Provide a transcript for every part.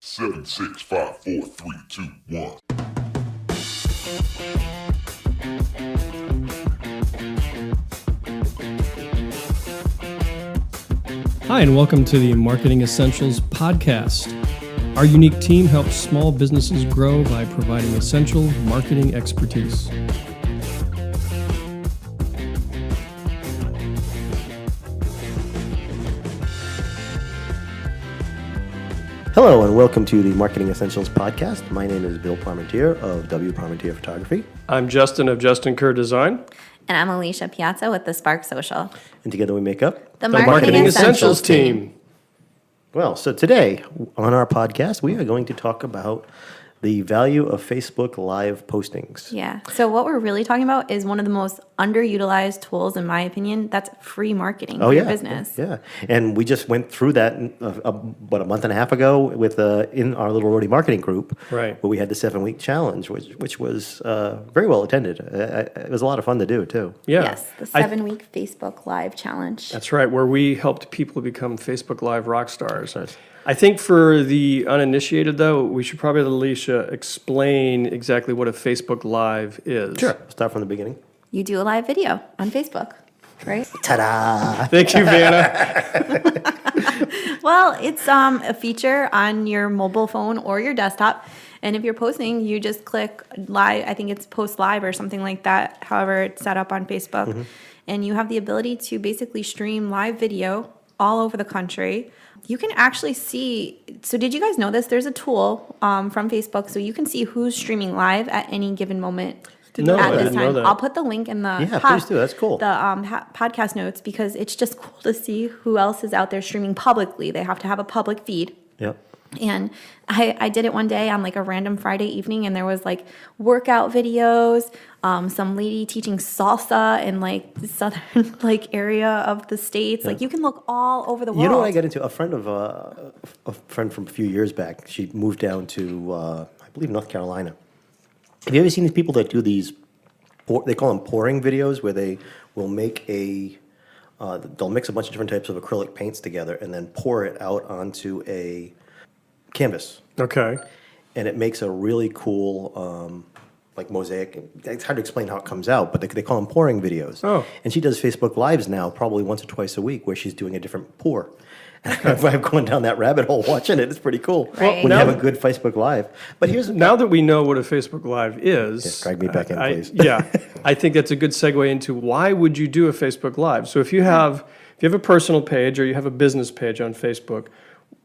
7, 6, 5, 4, 3, 2, 1. Hi, and welcome to the Marketing Essentials podcast. Our unique team helps small businesses grow by providing essential marketing expertise. Hello and welcome to the Marketing Essentials podcast. My name is Bill Parmentier of W. Parmentier Photography. I'm Justin of Justin Kerr Design. And I'm Alicia Piazza with the Spark Social. And together we make up The Marketing Essentials team. Well, so today on our podcast, we are going to talk about the value of Facebook Live postings. Yeah. So what we're really talking about is one of the most underutilized tools, in my opinion. That's free marketing for your business. Yeah. And we just went through that about a month and a half ago with in our little Rhody marketing group. Right. Where we had the 7-week challenge, which was very well attended. It was a lot of fun to do, too. Yeah. Yes, the 7-week Facebook Live challenge. That's right, where we helped people become Facebook Live rock stars. I think for the uninitiated, though, we should probably let Alicia explain exactly what a Facebook Live is. Sure. Start from the beginning. You do a live video on Facebook, right? Ta-da! Thank you, Vanna. Well, it's a feature on your mobile phone or your desktop. And if you're posting, you just click live. I think it's post live or something like that, however it's set up on Facebook. Mm-hmm. And you have the ability to basically stream live video all over the country. You can actually see, so did you guys know this? There's a tool from Facebook, so you can see who's streaming live at any given moment. No, at I this didn't time. know that. I'll put the link in the please do. That's cool. The podcast notes, because it's just cool to see who else is out there streaming publicly. They have to have a public feed. Yep. And I did it one day on like a random Friday evening, and there was like workout videos, some lady teaching salsa in like the southern like area of the States. Yeah. Like you can look all over the world. You know what I got into? A friend from a few years back, she moved down to, I believe, North Carolina. Have you ever seen these people that do these, they call them pouring videos, where they will make they'll mix a bunch of different types of acrylic paints together and then pour it out onto a canvas. Okay. And it makes a really cool, like mosaic. It's hard to explain how it comes out, but they call them pouring videos. Oh. And she does Facebook Lives now, probably once or twice a week, where she's doing a different pour. I'm going down that rabbit hole watching it. It's pretty cool Right. when you have a good Facebook Live. But here's now that we know what a Facebook Live is, drag me back in, please. I think that's a good segue into why would you do a Facebook Live. So if you have a personal page or you have a business page on Facebook,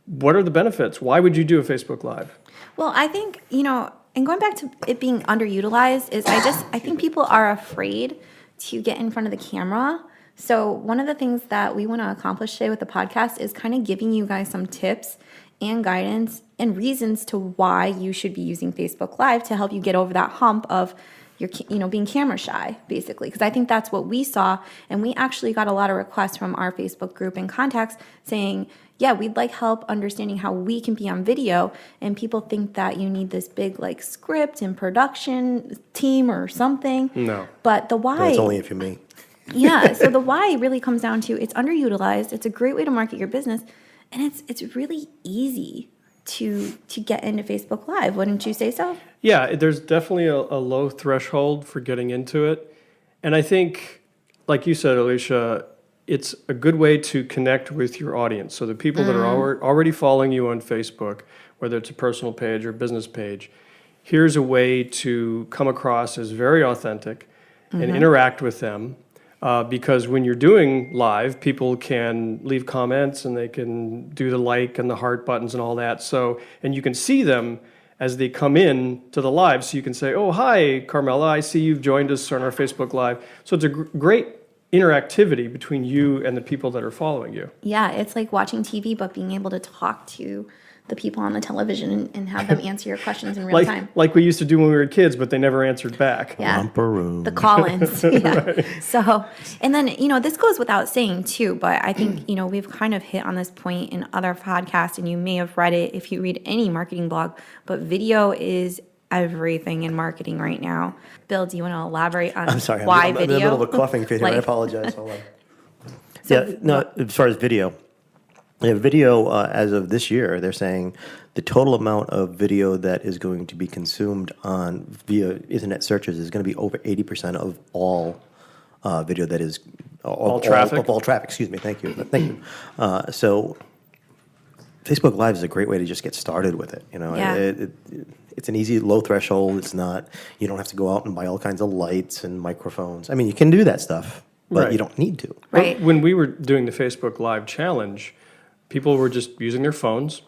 what are the benefits? Why would you do a Facebook Live? Well, I think, and going back to it being underutilized is I think people are afraid to get in front of the camera. So one of the things that we want to accomplish today with the podcast is kind of giving you guys some tips and guidance and reasons to why you should be using Facebook Live to help you get over that hump of being camera shy, basically. Because I think that's what we saw, and we actually got a lot of requests from our Facebook group and contacts saying, yeah, we'd like help understanding how we can be on video, and people think that you need this big like script and production team or something. No. But the why... That's only if you're me. Yeah, so the why really comes down to it's underutilized, it's a great way to market your business, and it's really easy to get into Facebook Live. Wouldn't you say so? Yeah, there's definitely a low threshold for getting into it. And I think, like you said, Alicia, it's a good way to connect with your audience. So the people that are already following you on Facebook, whether it's a personal page or business page, here's a way to come across as very authentic and interact with them. Because when you're doing live, people can leave comments and they can do the like and the heart buttons and all that. So, and you can see them as they come in to the live. So you can say, oh, hi, Carmela, I see you've joined us on our Facebook Live. So it's a great interactivity between you and the people that are following you. Yeah, it's like watching TV, but being able to talk to the people on the television and have them answer your questions in real time. Like we used to do when we were kids, but they never answered back. Yeah. Romper room. The call-ins. Yeah. Right. So, and then, this goes without saying too, but I think, we've kind of hit on this point in other podcasts, and you may have read it if you read any marketing blog, but video is everything in marketing right now. Bill, do you want to elaborate on I'm sorry, why I'm video? in the middle of a coughing fit here. I apologize. Hold on. As far as video, Yeah, video, as of this year, they're saying the total amount of video that is going to be consumed on via internet searches is going to be over 80% of all video that is All traffic? Of all traffic. Excuse me. Thank you. Thank you. So Facebook Live is a great way to just get started with it. You know, Yeah. it's an easy, low threshold. It's not. You don't have to go out and buy all kinds of lights and microphones. I mean, you can do that stuff, but Right. you don't need to. Right. When we were doing the Facebook Live challenge, people were just using their phones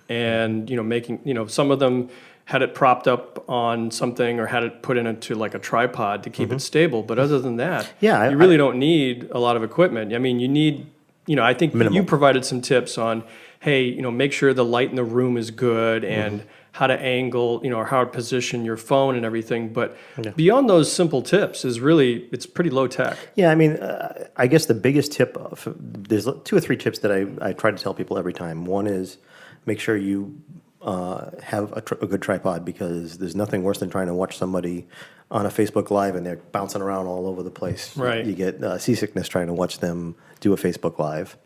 and, making, some of them had it propped up on something or had it put into like a tripod to keep it stable. But other than that, Yeah, you really don't need a lot of equipment. I mean, you need, I think Minimal. you provided some tips on, hey, make sure the light in the room is good and how to angle, or how to position your phone and everything. But beyond those simple tips is really, it's pretty low tech. Yeah, I mean, I guess the biggest tip, there's 2 or 3 tips that I try to tell people every time. One is make sure you have a good tripod, because there's nothing worse than trying to watch somebody on a Facebook Live and they're bouncing around all over the place. Right. You get seasickness trying to watch them do a Facebook Live.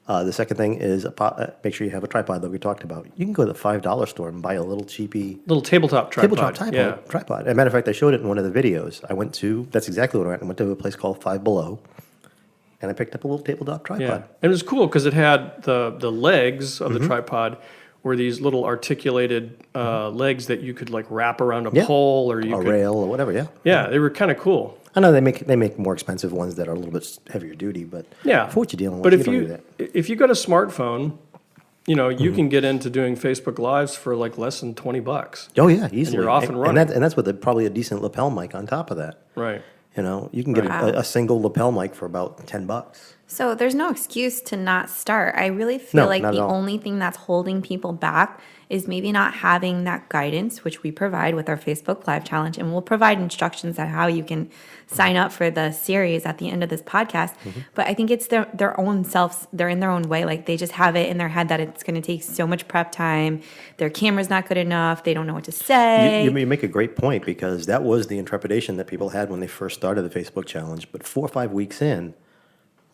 The second thing is make sure you have a tripod that we talked about. You can go to the $5 store and buy a little cheapy Little tabletop tripod. Yeah. tripod. As a matter of fact, I showed it in one of the videos. That's exactly what I went. I went to a place called Five Below, and I picked up a little tabletop tripod. Yeah, and it was cool because it had the legs of the tripod were these little articulated legs that you could like wrap around a Yeah. pole or you A could. rail or whatever, yeah. Yeah, they were kind of cool. I know they make more expensive ones that are a little bit heavier duty, but Yeah, for what you're dealing with, but if don't you do that. if you got a smartphone, you can get into doing Facebook Lives for like less than $20. Oh yeah, easily. you're off and running. And that's with probably a decent lapel mic on top of that. Right. You know, you can get Wow. a single lapel mic for about $10. So there's no excuse to not start. I really feel No, like not the at all. only thing that's holding people back is maybe not having that guidance, which we provide with our Facebook Live challenge. And we'll provide instructions on how you can sign up for the series at the end of this podcast. Mm-hmm. But I think it's their own selves. They're in their own way. Like they just have it in their head that it's going to take so much prep time. Their camera's not good enough. They don't know what to say. You make a great point, because that was the intrepidation that people had when they first started the Facebook challenge. But 4 or 5 weeks in,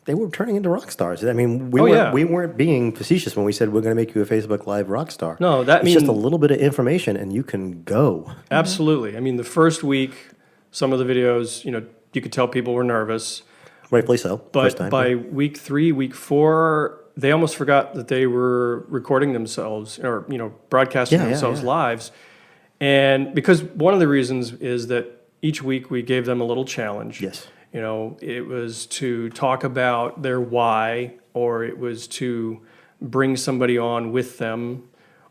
they were turning into rock stars. I mean, we weren't being facetious when we said we're going to make you a Facebook Live rock star. No, that it's just a mean- little bit of information and you can go. Absolutely. I mean, the first week, some of the videos, you could tell people were nervous. Rightfully so. First But time. by week 3, week 4, they almost forgot that they were recording themselves or, broadcasting Yeah, yeah, themselves yeah. lives. And because one of the reasons is that each week we gave them a little challenge. Yes. It was to talk about their why, or it was to bring somebody on with them,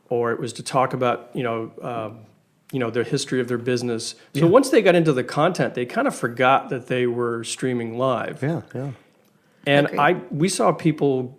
or it was to talk about, the history of their business. So once they got into the content, they kind of forgot that they were streaming live. Yeah, yeah. And Agreed. we saw people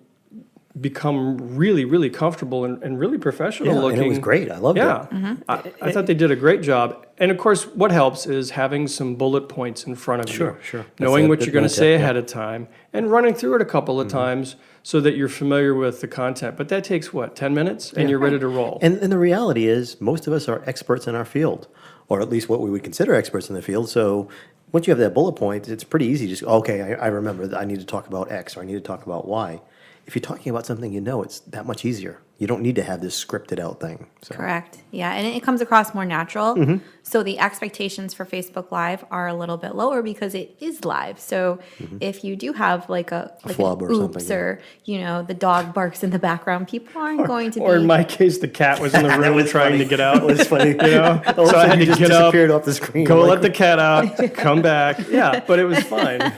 become really, really comfortable and really professional Yeah, looking. and it was great. I loved Yeah, it. I thought they did a great job. And of course, what helps is having some bullet points in front of you. Sure, sure. Knowing That's what a you're going to good say tip, yeah. ahead of time and running through it a couple of times so that you're familiar with the content. But that takes, 10 minutes? And you're ready to roll. And the reality is, most of us are experts in our field, or at least what we would consider experts in the field. So once you have that bullet point, it's pretty easy. Just, okay, I remember that I need to talk about X, or I need to talk about Y. If you're talking about something it's that much easier. You don't need to have this scripted out thing. So. Correct. Yeah, and it comes across more natural. Mm-hmm. So the expectations for Facebook Live are a little bit lower because it is live. So if you do have like an flub or oops, something, yeah. or the dog barks in the background, people aren't going to Or in be. my case, the cat was in the room was trying funny. to get out. That was funny. So I had to just get up, disappeared off the screen. go I'm let like, the cat out, come back. Yeah, but it was fine.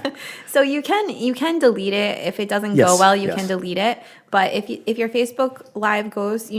So you can delete it if it doesn't Yes, go well. You yes. can delete it. But if your Facebook Live goes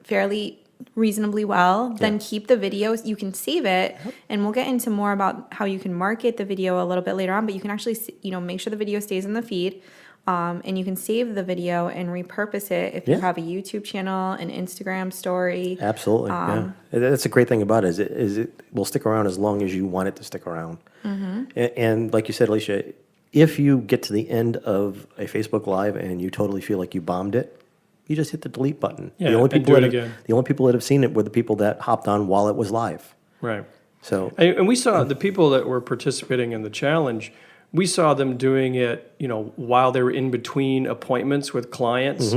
fairly reasonably well, then keep the videos. You can save it, and we'll get into more about how you can market the video a little bit later on. But you can actually make sure the video stays in the feed, and you can save the video and repurpose it if you Yeah. have a YouTube channel, an Instagram story. Absolutely, yeah. That's a great thing about it. Is it will stick around as long as you want it to stick around. And like you said, Alicia, if you get to the end of a Facebook Live and you totally feel like you bombed it, you just hit the delete button. Yeah, the only and people do it that again. the only people that have seen it were the people that hopped on while it was live. Right. So And we saw the people that were participating in the challenge, we saw them doing it, while they were in between appointments with clients.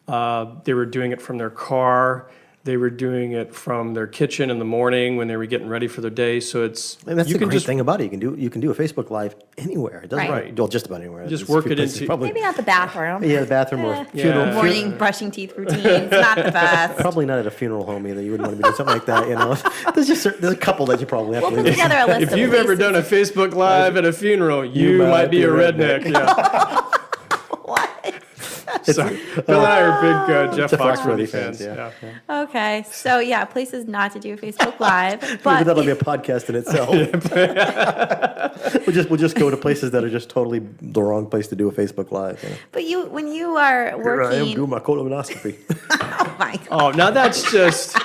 They were doing it from their car. They were doing it from their kitchen in the morning when they were getting ready for their day. So it's And that's you the can great just thing about it. You can do a Facebook Live anywhere. It doesn't Right. well, just about anywhere. Just There's a work few it places into- probably. Maybe not the bathroom. Yeah, the bathroom or funeral. Yeah. Morning brushing teeth routines, not the best. Probably not at a funeral home either. You wouldn't want to be doing something like that. You know, there's a couple that you probably have We'll to put leave. together a list if of you've ever done a places. Facebook Live at a funeral, you might be a redneck. Yeah. What? Sorry. Bill and I are big Jeff Jeff Foxworthy Foxworthy fans. fans, Yeah. Okay, so yeah, places not to do a Facebook Live, Maybe but that'll be a podcast in itself. we'll just go to places that are just totally the wrong place to do a Facebook Live. You know? but when you are Here I am working, doing my colonoscopy. oh my God, Oh, now that's just.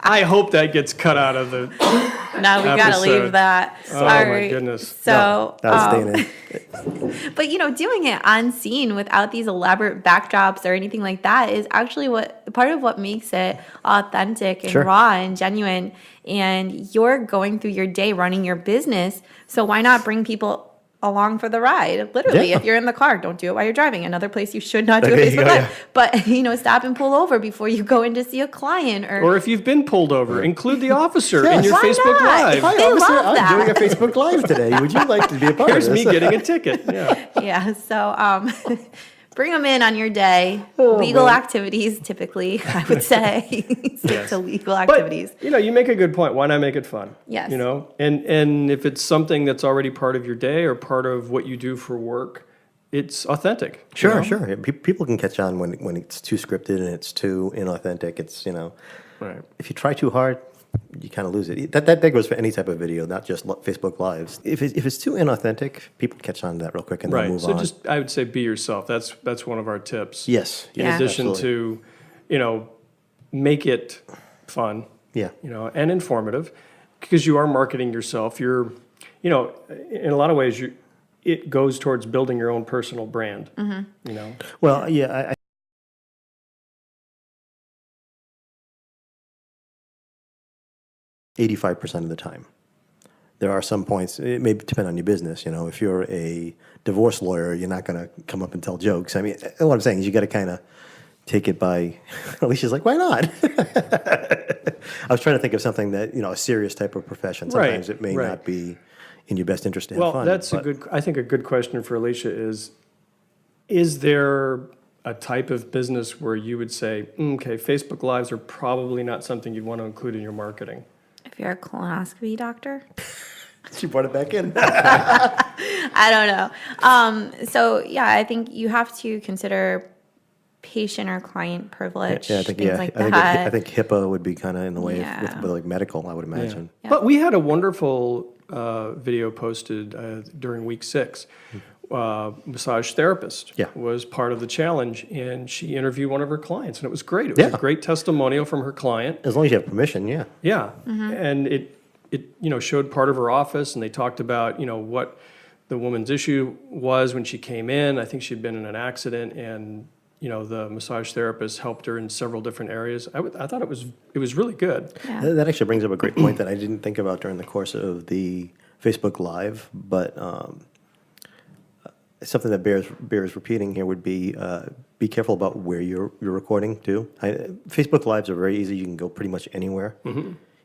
I hope that gets cut out of the. no, we gotta episode. leave that. Oh, All my right. goodness. So, That's staying in. but doing it on scene without these elaborate backdrops or anything like that is actually part of what makes it authentic and Sure. raw and genuine. And you're going through your day running your business, so why not bring people along for the ride? Literally, Yeah. if you're in the car, don't do it while you're driving. Another place you should not do a There you Facebook go, Live. yeah. But stop and pull over before you go in to see a client Or if you've been pulled over, include the officer in Yes. your Why Facebook not? Live. Hi, They officer. love I'm doing a that. Facebook Live today. Would you like to be a part Here's of this? me getting a ticket. Yeah. Yeah, so bring them in on your day. Oh, Legal man. activities, typically, I would say. Stick to legal But activities. you make a good point. Why not make it fun? Yes. And if it's something that's already part of your day or part of what you do for work, it's authentic. you Sure, know? sure. Yeah, people can catch on when it's too scripted and it's too inauthentic. It's Right. if you try too hard, you kind of lose it. That goes for any type of video, not just Facebook Lives. If it's too inauthentic, people catch on to that real quick and they'll Right. move So on. I would say be yourself. That's one of our tips. Yes. In Yeah. addition Absolutely. to, make it fun. Yeah. And informative, because you are marketing yourself. You're, in a lot of ways, it goes towards building your own personal brand. Well, yeah, 85% of the time. There are some points, it may depend on your business. If you're a divorce lawyer, you're not going to come up and tell jokes. I mean, what I'm saying is you got to kind of take it by, Alicia's like, why not? I was trying to think of something that, a serious type of profession. Sometimes Right, it may right. not be in your best interest to have Well, fun. that's but- I think a good question for Alicia is there a type of business where you would say, okay, Facebook Lives are probably not something you'd want to include in your marketing? If you're a colonoscopy doctor, She brought it back in. I don't know. So yeah, I think you have to consider patient or client privilege, Yeah, I think things like I that. think HIPAA would be kind of in the way Yeah. with like medical. I would imagine. But we had a wonderful video posted during week 6. Massage therapist Yeah. was part of the challenge, and she interviewed one of her clients, and it was great. It was Yeah. a great testimonial from her client. As long as you have permission, yeah. Yeah, and it showed part of her office, and they talked about what the woman's issue was when she came in. I think she'd been in an accident, and the massage therapist helped her in several different areas. I thought it was really good. Yeah. That actually brings up a great point that I didn't think about during the course of the Facebook Live, but something that bears repeating here would be careful about where you're recording too. Facebook Lives are very easy. You can go pretty much anywhere.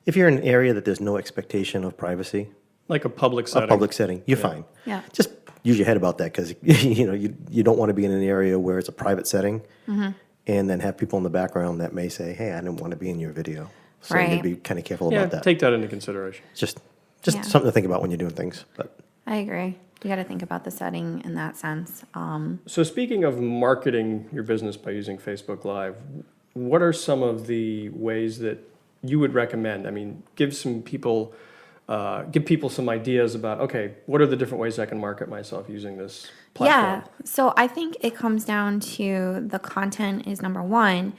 If you're in an area that there's no expectation of privacy, Like a public setting. a public setting, you're fine. Yeah. Just use your head about that because you don't want to be in an area where it's a private setting, and then have people in the background that may say, "Hey, I didn't want to be in your video." So Right. you'd be kind of careful Yeah, about that. take that into consideration. Just Yeah. something to think about when you're doing things. But I agree. You got to think about the setting in that sense. So speaking of marketing your business by using Facebook Live, what are some of the ways that you would recommend? I mean, give people some ideas about, okay, what are the different ways I can market myself using this platform? Yeah. So I think it comes down to the content is number one.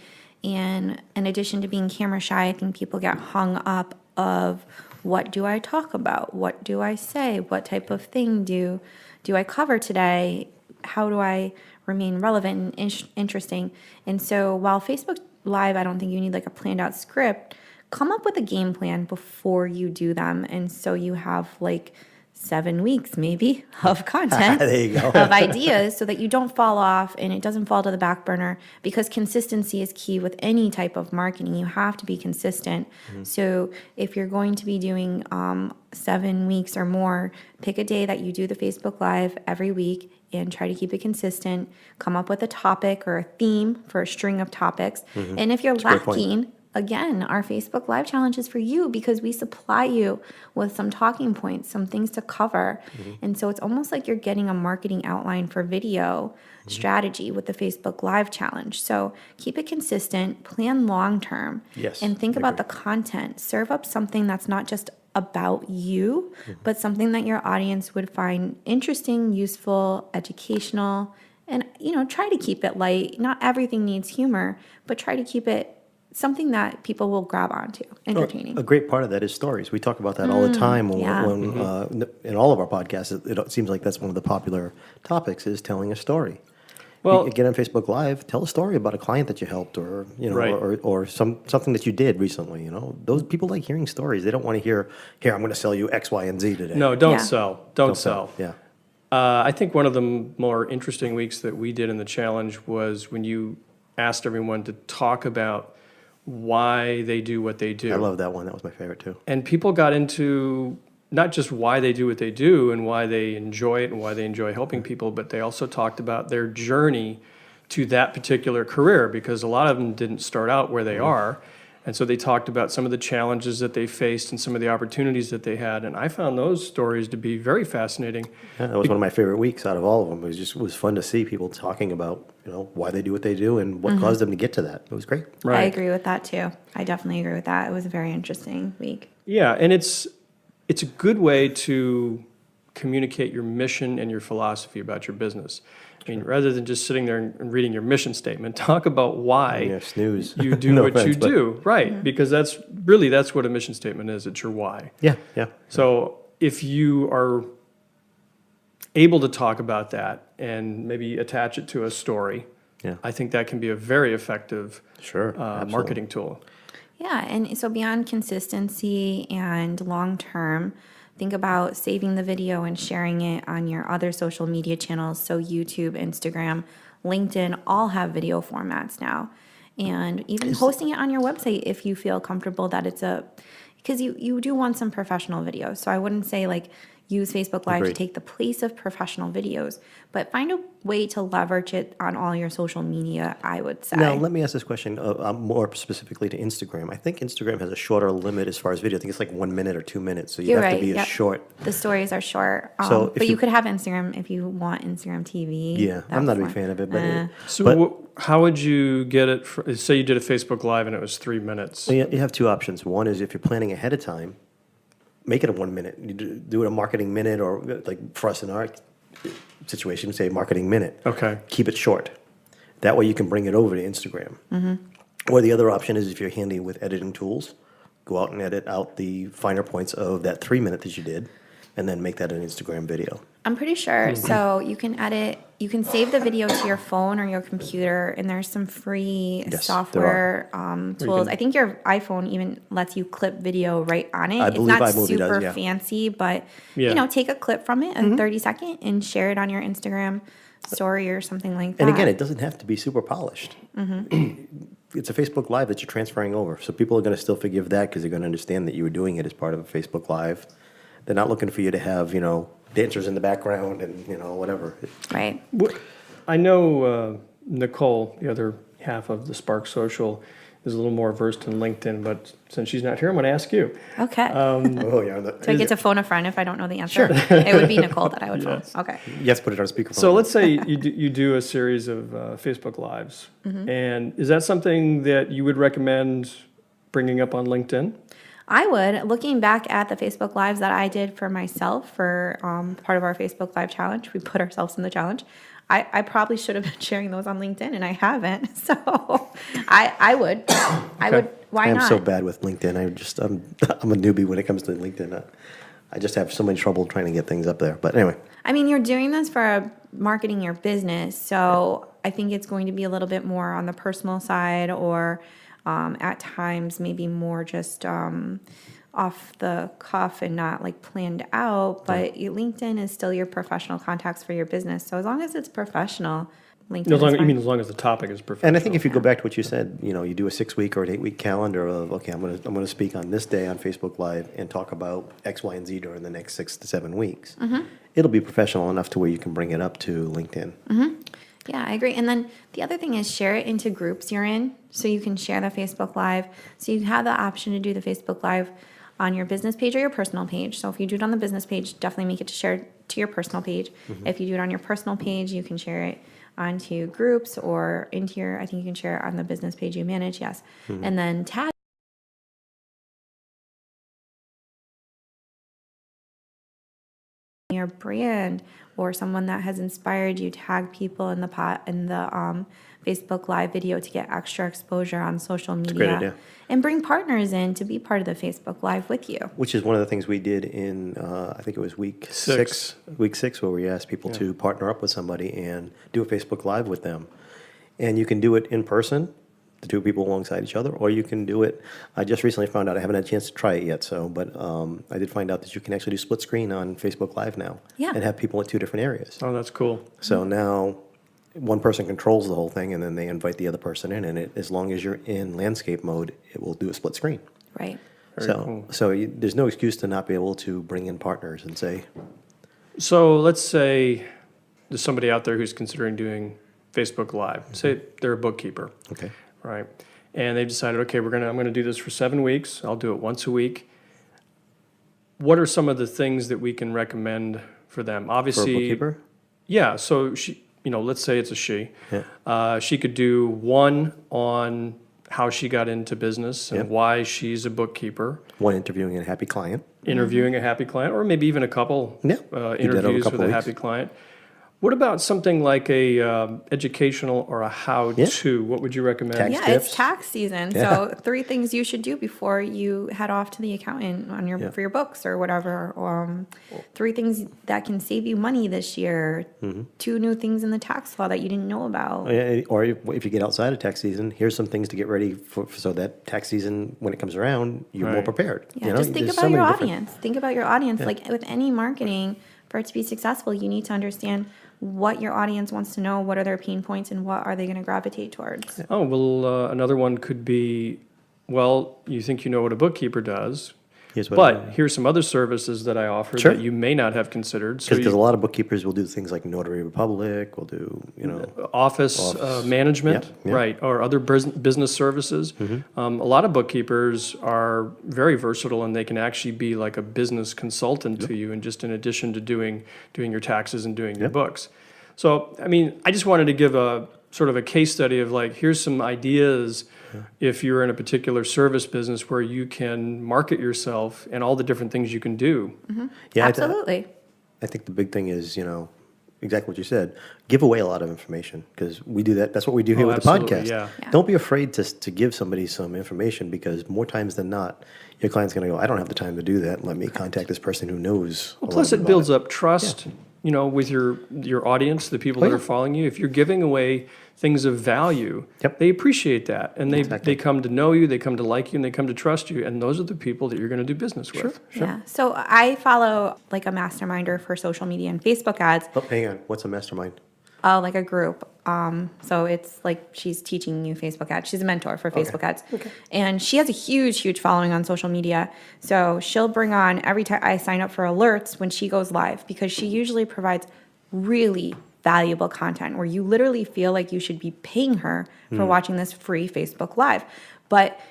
And in addition to being camera shy, I think people get hung up of what do I talk about? What do I say? What type of thing do I cover today? How do I remain relevant and interesting? And so while Facebook Live, I don't think you need like a planned out script, come up with a game plan before you do them. And so you have like 7 weeks maybe of content, There you go. of ideas, so that you don't fall off and it doesn't fall to the back burner, because consistency is key with any type of marketing. You have to be consistent. So if you're going to be doing 7 weeks or more, pick a day that you do the Facebook Live every week and try to keep it consistent. Come up with a topic or a theme for a string of topics. And if you're a great point. lacking, again, our Facebook Live challenge is for you, because we supply you with some talking points, some things to cover. And so it's almost like you're getting a marketing outline for video strategy with the Facebook Live challenge. So keep it consistent, plan long term, Yes, and think I about the agree. content. Serve up something that's not just about you, but something that your audience would find interesting, useful, educational, and try to keep it light. Not everything needs humor, but try to keep it something that people will grab onto, entertaining. A great part of that is stories. We talk about that all the time yeah. in all of our podcasts. It seems like that's one of the popular topics, is telling a story. Well- You get on Facebook Live, tell a story about a client that you helped, or Right. or something that you did recently. Those people like hearing stories. They don't want to hear, "Here, I'm going to sell you X, Y, and Z today." No, don't Yeah. sell. Don't sell. Yeah. I think one of the more interesting weeks that we did in the challenge was when you asked everyone to talk about why they do what they do. I love that one. That was my favorite too. And people got into not just why they do what they do and why they enjoy it and why they enjoy helping people, but they also talked about their journey to that particular career, because a lot of them didn't start out where they are. And so they talked about some of the challenges that they faced and some of the opportunities that they had. And I found those stories to be very fascinating. Yeah, that was one of my favorite weeks out of all of them. It was fun to see people talking about why they do what they do and what caused them to get to that. It was great. I agree with that too. I definitely agree with that. It was a very interesting week. Yeah, and it's a good way to communicate your mission and your philosophy about your business. I mean, rather than just sitting there and reading your mission statement, talk about why Yeah, snooze. you do No what you offense, but- do, right? Because that's what a mission statement is. It's your why. Yeah, yeah. So if you are able to talk about that and maybe attach it to a story, Yeah. I think that can be a very effective Sure, absolutely. marketing tool. Yeah, and so beyond consistency and long term, think about saving the video and sharing it on your other social media channels. So YouTube, Instagram, LinkedIn all have video formats now. And even hosting it on your website if you feel comfortable that because you do want some professional videos. So I wouldn't say use Facebook Live to Agreed. take the place of professional videos, but find a way to leverage it on all your social media, I would say. Now, let me ask this question more specifically to Instagram. I think Instagram has a shorter limit as far as video. I think it's like 1 minute or 2 minutes. So you You're have right. to be Yep. as short. The stories are short. So if but you you- could have Instagram if you want Instagram TV. Yeah, I'm not a big That's fan of it. But, Eh. So how would you get it? Say you did a Facebook Live and it was 3 minutes. so you have two options. One is if you're planning ahead of time, make it a 1 minute. You do it a marketing minute, or like for us in our situation, say marketing minute. Okay. Keep it short. That way you can bring it over to Instagram. Or the other option is if you're handy with editing tools, go out and edit out the finer points of that 3 minute that you did, and then make that an Instagram video. I'm pretty sure. Mm-hmm. So you can save the video to your phone or your computer, and there's some free Yes, software tools. I think your iPhone even lets you clip video right on it. I It's believe not iMovie does, super yeah. fancy, but Yeah. take a clip from it, Mm-hmm. a 30-second, and share it on your Instagram story or something like that. And again, it doesn't have to be super polished. It's a Facebook Live that you're transferring over. So people are going to still forgive that because they're going to understand that you were doing it as part of a Facebook Live. They're not looking for you to have, dancers in the background and, whatever. Right. I know Nicole, the other half of the Spark Social, is a little more versed in LinkedIn, but since she's not here, I'm going to ask you. Okay. Oh, yeah. Do I get to phone a friend if I don't know the answer? Sure. It would be Nicole that I would phone. Okay. You have to put it on speakerphone. So let's say you do a series of Facebook Lives, and is that something that you would recommend bringing up on LinkedIn? I would. Looking back at the Facebook Lives that I did for myself for part of our Facebook Live challenge, we put ourselves in the challenge. I probably should have been sharing those on LinkedIn, and I haven't. So I would. I would. Why I am not? so bad with LinkedIn. I'm a newbie when it comes to LinkedIn. I just have so much trouble trying to get things up there. But anyway. I mean, you're doing this for marketing your business, so I think it's going to be a little bit more on the personal side or at times maybe more just off the cuff and not like planned out, but LinkedIn is still your professional contacts for your business. So as long as it's professional, LinkedIn is You fine. mean as long as the topic is professional? And I think if you go back to what you said, you do a 6-week or an 8-week calendar of, okay, I'm gonna speak on this day on Facebook Live and talk about X, Y, and Z during the next 6 to 7 weeks. It'll be professional enough to where you can bring it up to LinkedIn. Yeah, I agree. And then the other thing is share it into groups you're in. So you can share the Facebook Live. So you have the option to do the Facebook Live on your business page or your personal page. So if you do it on the business page, definitely make it to share to your personal page. If you do it on your personal page, you can share it onto groups or into your, I think you can share it on the business page you manage, yes. And then tag your brand or someone that has inspired you. Tag people in the Facebook Live video to get extra exposure on social media. great idea. And bring partners in to be part of the Facebook Live with you. Which is one of the things we did in, I think it was week 6, where we asked people to partner up with somebody and do a Facebook Live with them. And you can do it in person, the two people alongside each other, or you can do it, I just recently found out, I haven't had a chance to try it yet, but I did find out that you can actually do split screen on Facebook Live now. Yeah. And have people in 2 different areas. Oh, that's cool. So now one person controls the whole thing, and then they invite the other person in, and as long as you're in landscape mode, it will do a split screen. Right. There's no excuse to not be able to bring in partners and say, So let's say there's somebody out there who's considering doing Facebook Live. Say they're a bookkeeper, okay, right? And they've decided, okay, I'm gonna do this for 7 weeks. I'll do it once a week. What are some of the things that we can recommend for them? for a Obviously, bookkeeper? yeah. So she, let's say it's a she. Yeah. She could do one on how she got into business and Yep. why she's a bookkeeper. One interviewing a happy client. Interviewing a happy client, or maybe even a couple Yeah, you did that over a interviews couple with a weeks. happy client. What about something like a educational or a how-to? What would you recommend? Tax Yeah, tips. it's tax season. Yeah. So 3 things you should do before you head off to the accountant on Yeah. for your books or whatever. 3 things that can save you money this year. 2 new things in the tax law that you didn't know about. Or if you get outside of tax season, here's some things to get ready for, so that tax season, when it comes around, you're more Right. prepared. Yeah, just think There's about so your many different- audience. Think about your audience. Like with any marketing, for it to be successful, you need to understand what your audience wants to know, what are their pain points, and what are they going to gravitate towards. Oh, well, another one could be, well, you think you know what a bookkeeper does, Here's what but here's some other services that I offer Sure. that you may not have considered. So Because a lot of bookkeepers will do things like Notary Republic, will do, office management, Yeah, yeah. right, or other business services. A lot of bookkeepers are very versatile, and they can actually be like a business consultant to you, and just in addition to doing your taxes and doing your Yep. books. So, I mean, I just wanted to give a sort of a case study of like, here's some ideas if you're in a particular service business where you can market yourself and all the different things you can do. Yeah, Absolutely. I think the big thing is, exactly what you said, give away a lot of information, because we do that. That's what we do here Oh, with the absolutely, podcast. yeah. Yeah. Don't be afraid to give somebody some information, because more times than not, your client's going to go, I don't have the time to do that. Let me contact this person who knows. Well, plus it builds up trust, with your audience, the people that yeah. are following you. If you're giving away things of value, Yep. they appreciate that, and they Exactly. come to know you, they come to like you, and they come to trust you, and those are the people that you're going to do business with. Yeah. So I follow like a masterminder for social media and Facebook ads. Oh, hang on. What's a mastermind? Like a group. So it's like she's teaching you Facebook ads. She's a mentor for Facebook ads. And she has a huge following on social media. So she'll bring on every time I sign up for alerts when she goes live, because she usually provides really valuable content where you literally feel like you should be paying her for watching this free Facebook Live.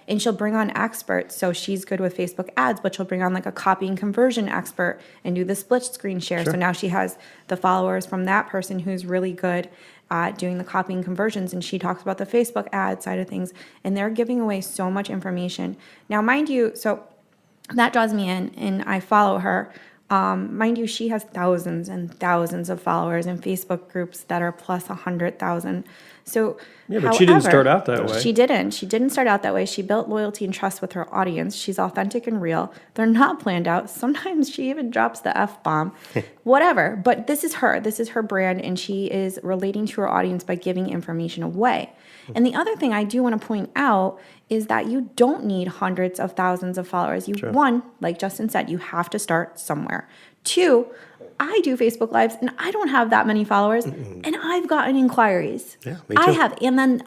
And she'll bring on experts. So she's good with Facebook ads, but she'll bring on like a copy and conversion expert and do the split screen share. So now she has the followers from that person who's really good at doing the copy and conversions. And she talks about the Facebook ad side of things. And they're giving away so much information. Now, mind you, so that draws me in and I follow her. Mind you, she has thousands and thousands of followers in Facebook groups that are plus 100,000. So, Yeah, but she didn't however, start out that way. She didn't. She didn't start out that way. She built loyalty and trust with her audience. She's authentic and real. They're not planned out. Sometimes she even drops the F-bomb, whatever. But this is her. This is her brand, and she is relating to her audience by giving information away. And the other thing I do want to point out is that you don't need hundreds of thousands of followers. One, like Justin said, you have to start somewhere. Two, I do Facebook Lives and I don't have that many followers, and I've gotten inquiries. Yeah, me too. I have. And then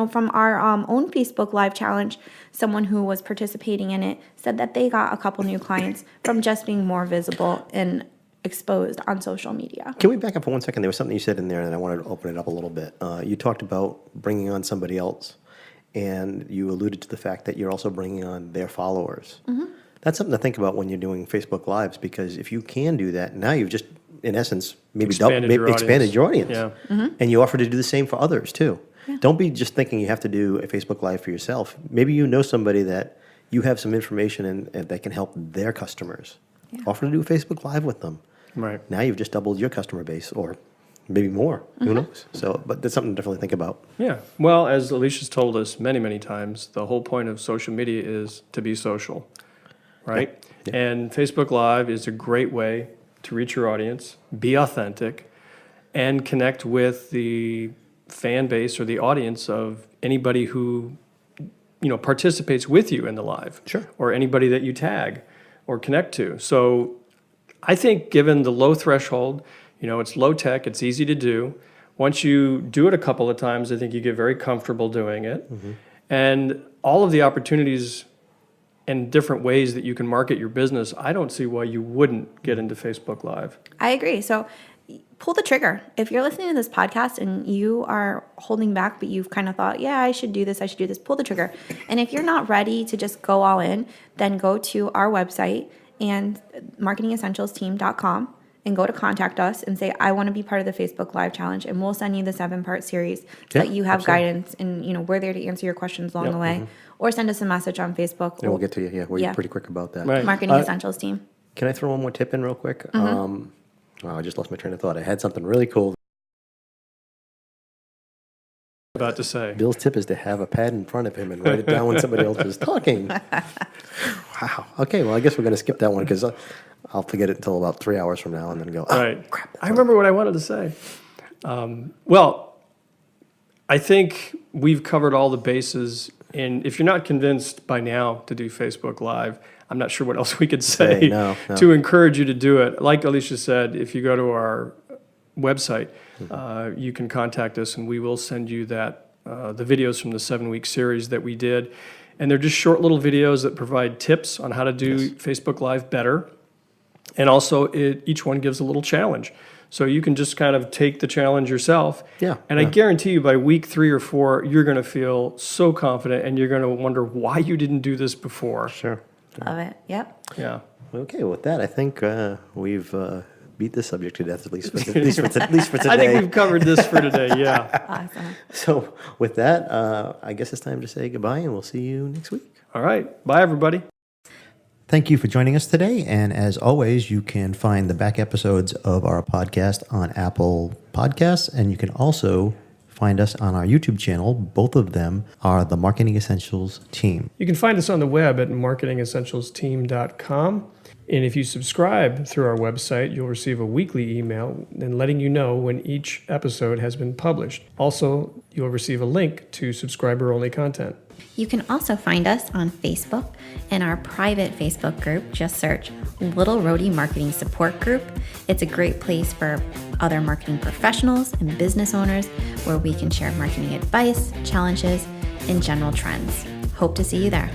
from our own Facebook Live challenge, someone who was participating in it said that they got a couple new clients from just being more visible and exposed on social media. Can we back up for 1 second? There was something you said in there, and I wanted to open it up a little bit. You talked about bringing on somebody else, and you alluded to the fact that you're also bringing on their followers. That's something to think about when you're doing Facebook Lives, because if you can do that, now you've just, in essence, expanded your audience. Yeah. And you offer to do the same for others, too. Yeah. Don't be just thinking you have to do a Facebook Live for yourself. Maybe you know somebody that you have some information and that can help their customers. Yeah. Offer to do a Facebook Live with them. Right. Now you've just doubled your customer base, or maybe more. Who knows? So, but that's something to definitely think about. Yeah. Well, as Alicia's told us many, many times, the whole point of social media is to be social, right? Yeah. And Facebook Live is a great way to reach your audience, be authentic, and connect with the fan base or the audience of anybody who, participates with you in the live. Sure. Or anybody that you tag or connect to. So I think given the low threshold, it's low tech, it's easy to do. Once you do it a couple of times, I think you get very comfortable doing it. And all of the opportunities and different ways that you can market your business, I don't see why you wouldn't get into Facebook Live. I agree. So pull the trigger. If you're listening to this podcast and you are holding back, but you've kind of thought, yeah, I should do this, pull the trigger. And if you're not ready to just go all in, then go to our website and marketingessentialsteam.com and go to contact us and say, I want to be part of the Facebook Live challenge, and we'll send you the 7-part series so that you have guidance, and we're there to answer your questions along the way. Or send us a message on Facebook. And we'll get to you. Yeah, we're pretty quick about that. Right. Marketing Essentials team. Can I throw one more tip in real quick? I just lost my train of thought. I had something really cool. About to say. Bill's tip is to have a pad in front of him and write it down when somebody else is talking. Wow. Okay, well, I guess we're going to skip that one because I'll forget it until about 3 hours from now and then go, Right. crap. I remember what I wanted to say. Well, I think we've covered all the bases. And if you're not convinced by now to do Facebook Live, I'm not sure what else we could say no. to encourage you to do it. Like Alicia said, if you go to our website, you can contact us and we will send you the videos from the 7-week series that we did. And they're just short little videos that provide tips on how to do Facebook Live better. And also, each one gives a little challenge. So you can just kind of take the challenge yourself. Yeah. And I guarantee you by week 3 or 4, you're going to feel so confident and you're going to wonder why you didn't do this before. Sure. Love it. Yep. Yeah. Okay, with that, I think we've beat this subject to death, at least for today. I think we've covered this for today, yeah. Awesome. So with that, I guess it's time to say goodbye, and we'll see you next week. All right. Bye, everybody. Thank you for joining us today. And as always, you can find the back episodes of our podcast on Apple Podcasts, and you can also find us on our YouTube channel. Both of them are the Marketing Essentials team. You can find us on the web at marketingessentialsteam.com. And if you subscribe through our website, you'll receive a weekly email and letting you know when each episode has been published. Also, you'll receive a link to subscriber-only content. You can also find us on Facebook in our private Facebook group. Just search Little Rhody Marketing Support Group. It's a great place for other marketing professionals and business owners where we can share marketing advice, challenges, and general trends. Hope to see you there.